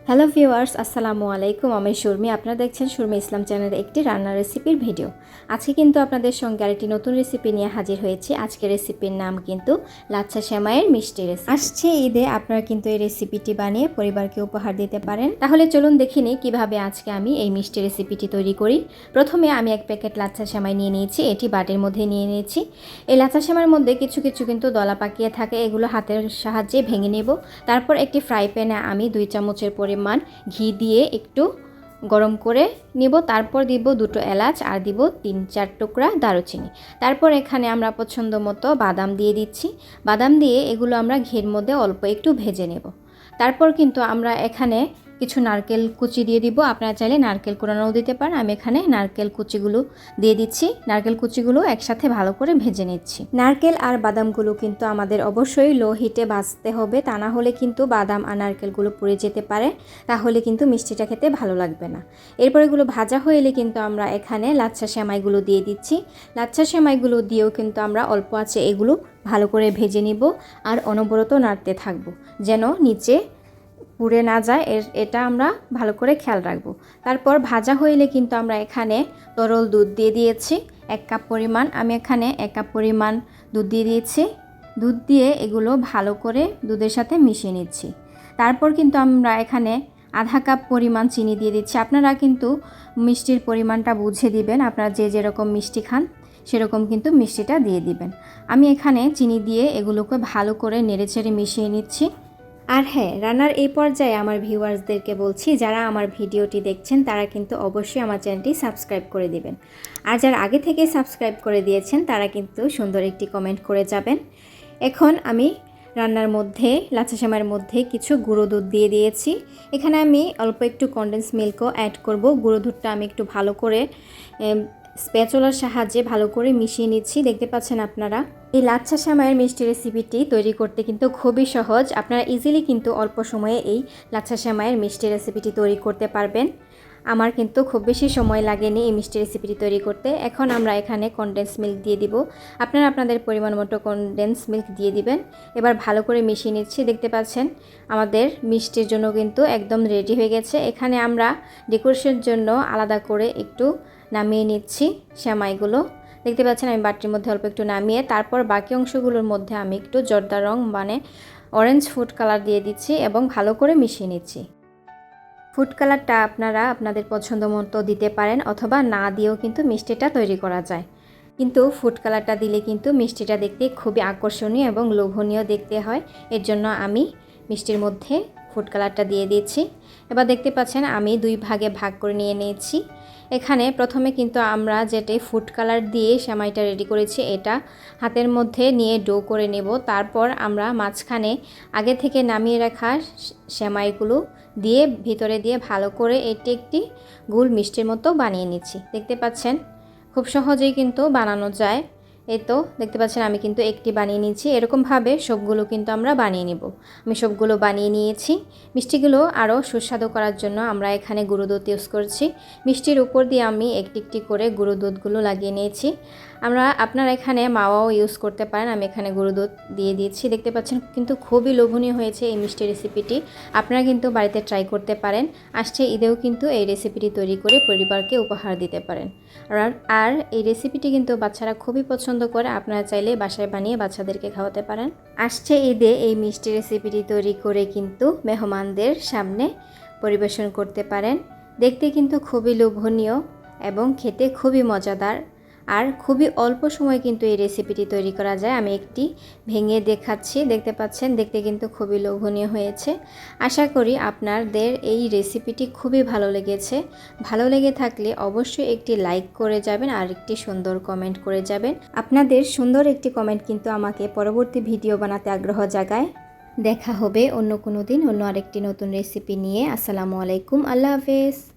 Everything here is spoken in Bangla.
হ্যালো ভিউয়ার্স, আসসালামু আলাইকুম। আমি সুরমি, আপনারা দেখছেন সুরমি ইসলাম চ্যানেলের একটি রান্নার রেসিপির ভিডিও। আজকে কিন্তু আপনাদের সঙ্গে আরেকটি নতুন রেসিপি নিয়ে হাজির হয়েছি। আজকের রেসিপির নাম কিন্তু লাচ্ছা সেমাইয়ের মিষ্টি রেসিপি। আসছে ঈদে আপনারা কিন্তু এই রেসিপিটি বানিয়ে পরিবারকে উপহার দিতে পারেন। তাহলে চলুন দেখে নিই কীভাবে আজকে আমি এই মিষ্টি রেসিপিটি তৈরি করি। প্রথমে আমি এক প্যাকেট লাচ্ছা সেমাই নিয়ে নিয়েছি, এটি বাটির মধ্যে নিয়ে নিয়েছি। এই লাচ্ছা সেমাইয়ের মধ্যে কিছু কিছু কিন্তু দলা পাকিয়ে থাকে, এগুলো হাতের সাহায্যে ভেঙে নেব। তারপর একটি ফ্রাই প্যানে আমি 2 চামচের পরিমাণ ঘি দিয়ে একটু গরম করে নিব। তারপর দিব 2টো এলাচ আর দিব 3-4 টুকরা দারুচিনি। তারপর এখানে আমরা পছন্দ মতো বাদাম দিয়ে দিচ্ছি। বাদাম দিয়ে এগুলো আমরা ঘির মধ্যে অল্প একটু ভেজে নেব। তারপর কিন্তু আমরা এখানে কিছু নারকেল কুচি দিয়ে দিব। আপনারা চাইলে নারকেল কোড়ানোও দিতে পারেন। আমি এখানে নারকেল কুচিগুলো দিয়ে দিচ্ছি। নারকেল কুচিগুলো একসাথে ভালো করে ভেজে নিচ্ছি। নারকেল আর বাদামগুলো কিন্তু আমাদের অবশ্যই লো হিটে ভাজতে হবে, তা না হলে কিন্তু বাদাম আর নারকেলগুলো পুড়ে যেতে পারে, তাহলে কিন্তু মিষ্টিটা খেতে ভালো লাগবে না। এরপর এগুলো ভাজা হয়ে এলে কিন্তু আমরা এখানে লাচ্ছা সেমাইগুলো দিয়ে দিচ্ছি। লাচ্ছা সেমাইগুলো দিয়েও কিন্তু আমরা অল্প আঁচে এগুলো ভালো করে ভেজে নিব আর অনবরত নাড়তে থাকবো যেন নিচে পুড়ে না যায়, এটা আমরা ভালো করে খেয়াল রাখবো। তারপর ভাজা হইলে কিন্তু আমরা এখানে তরল দুধ দিয়ে দিয়েছি 1 কাপ পরিমাণ। আমি এখানে 1 কাপ পরিমাণ দুধ দিয়ে দিয়েছি। দুধ দিয়ে এগুলো ভালো করে দুধের সাথে মিশিয়ে নিচ্ছি। তারপর কিন্তু আমরা এখানে আধা কাপ পরিমাণ চিনি দিয়ে দিচ্ছি। আপনারা কিন্তু মিষ্টির পরিমাণটা বুঝে দিবেন, আপনারা যে যেরকম মিষ্টি খান সেরকম কিন্তু মিষ্টিটা দিয়ে দিবেন। আমি এখানে চিনি দিয়ে এগুলোকে ভালো করে নেড়েচেড়ে মিশিয়ে নিচ্ছি। আর হ্যাঁ, রান্নার এই পর্যায়ে আমার ভিউয়ার্সদেরকে বলছি, যারা আমার ভিডিওটি দেখছেন তারা কিন্তু অবশ্যই আমার চ্যানেলটি সাবস্ক্রাইব করে দিবেন। আর যারা আগে থেকে সাবস্ক্রাইব করে দিয়েছেন তারা কিন্তু সুন্দর একটি কমেন্ট করে যাবেন। এখন আমি রান্নার মধ্যে লাচ্ছা সেমাইয়ের মধ্যে কিছু গুঁড়ো দুধ দিয়ে দিয়েছি। এখানে আমি অল্প একটু কনডেন্স মিল্কও অ্যাড করব। গুঁড়ো দুধটা আমি একটু ভালো করে স্প্যাচুলার সাহায্যে ভালো করে মিশিয়ে নিচ্ছি। দেখতে পাচ্ছেন আপনারা। এই লাচ্ছা সেমাইয়ের মিষ্টি রেসিপিটি তৈরি করতে কিন্তু খুবই সহজ। আপনারা ইজিলি কিন্তু অল্প সময়ে এই লাচ্ছা সেমাইয়ের মিষ্টি রেসিপিটি তৈরি করতে পারবেন। আমার কিন্তু খুব বেশি সময় লাগেনি এই মিষ্টি রেসিপিটি তৈরি করতে। এখন আমরা এখানে কনডেন্স মিল্ক দিয়ে দিব। আপনারা আপনাদের পরিমাণ মতো কনডেন্স মিল্ক দিয়ে দিবেন। এবার ভালো করে মিশিয়ে নিচ্ছি। দেখতে পাচ্ছেন আমাদের মিষ্টির জন্য কিন্তু একদম রেডি হয়ে গেছে। এখানে আমরা ডেকোরেশনের জন্য আলাদা করে একটু নামিয়ে নিচ্ছি সেমাইগুলো। দেখতে পাচ্ছেন আমি বাটির মধ্যে অল্প একটু নামিয়ে তারপর বাকি অংশগুলোর মধ্যে আমি একটু জর্দা রং মানে অরেঞ্জ ফুড কালার দিয়ে দিচ্ছি এবং ভালো করে মিশিয়ে নিচ্ছি। ফুড কালারটা আপনারা আপনাদের পছন্দ মতো দিতে পারেন অথবা না দিয়েও কিন্তু মিষ্টিটা তৈরি করা যায়। কিন্তু ফুড কালারটা দিলে কিন্তু মিষ্টিটা দেখতে খুবই আকর্ষণীয় এবং লোভনীয় দেখতে হয়। এর জন্য আমি মিষ্টির মধ্যে ফুড কালারটা দিয়ে দিয়েছি। এবার দেখতে পাচ্ছেন আমি 2 ভাগে ভাগ করে নিয়ে নিয়েছি। এখানে প্রথমে কিন্তু আমরা যেটা ফুড কালার দিয়ে সেমাইটা রেডি করেছি এটা হাতের মধ্যে নিয়ে ডো করে নেব। তারপর আমরা মাঝখানে আগে থেকে নামিয়ে রাখা সেমাইগুলো দিয়ে ভিতরে দিয়ে ভালো করে এটি একটি গোল মিষ্টির মতো বানিয়ে নিচ্ছি। দেখতে পাচ্ছেন খুব সহজেই কিন্তু বানানো যায়। এই তো দেখতে পাচ্ছেন আমি কিন্তু একটি বানিয়ে নিয়েছি। এরকমভাবে সবগুলো কিন্তু আমরা বানিয়ে নেব। আমি সবগুলো বানিয়ে নিয়েছি। মিষ্টিগুলো আরও সুস্বাদু করার জন্য আমরা এখানে গুঁড়ো দুধ ইউজ করছি। মিষ্টির উপর দিয়ে আমি একটি একটি করে গুঁড়ো দুধগুলো লাগিয়ে নিয়েছি। আপনারা এখানে মাওয়াও ইউজ করতে পারেন। আমি এখানে গুঁড়ো দুধ দিয়ে দিয়েছি। দেখতে পাচ্ছেন কিন্তু খুবই লোভনীয় হয়েছে এই মিষ্টি রেসিপিটি। আপনারা কিন্তু বাড়িতে ট্রাই করতে পারেন। আসছে ঈদেও কিন্তু এই রেসিপিটি তৈরি করে পরিবারকে উপহার দিতে পারেন। আর এই রেসিপিটি কিন্তু বাচ্চারা খুবই পছন্দ করে। আপনারা চাইলে বাসায় বানিয়ে বাচ্চাদেরকে খাওয়াতে পারেন। আসছে ঈদে এই মিষ্টি রেসিপিটি তৈরি করে কিন্তু মেহমানদের সামনে পরিবেশন করতে পারেন। দেখতে কিন্তু খুবই লোভনীয় এবং খেতে খুবই মজাদার। আর খুবই অল্প সময় কিন্তু এই রেসিপিটি তৈরি করা যায়। আমি একটি ভেঙে দেখাচ্ছি। দেখতে পাচ্ছেন দেখতে কিন্তু খুবই লোভনীয় হয়েছে। আশা করি আপনাদের এই রেসিপিটি খুবই ভালো লেগেছে। ভালো লেগে থাকলে অবশ্যই একটি লাইক করে যাবেন আর একটি সুন্দর কমেন্ট করে যাবেন। আপনাদের সুন্দর একটি কমেন্ট কিন্তু আমাকে পরবর্তী ভিডিও বানাতে আগ্রহ জাগায়। দেখা হবে অন্য কোনো দিন অন্য আরেকটি নতুন রেসিপি নিয়ে। আসসালামু আলাইকুম, আল্লাহ হাফেজ।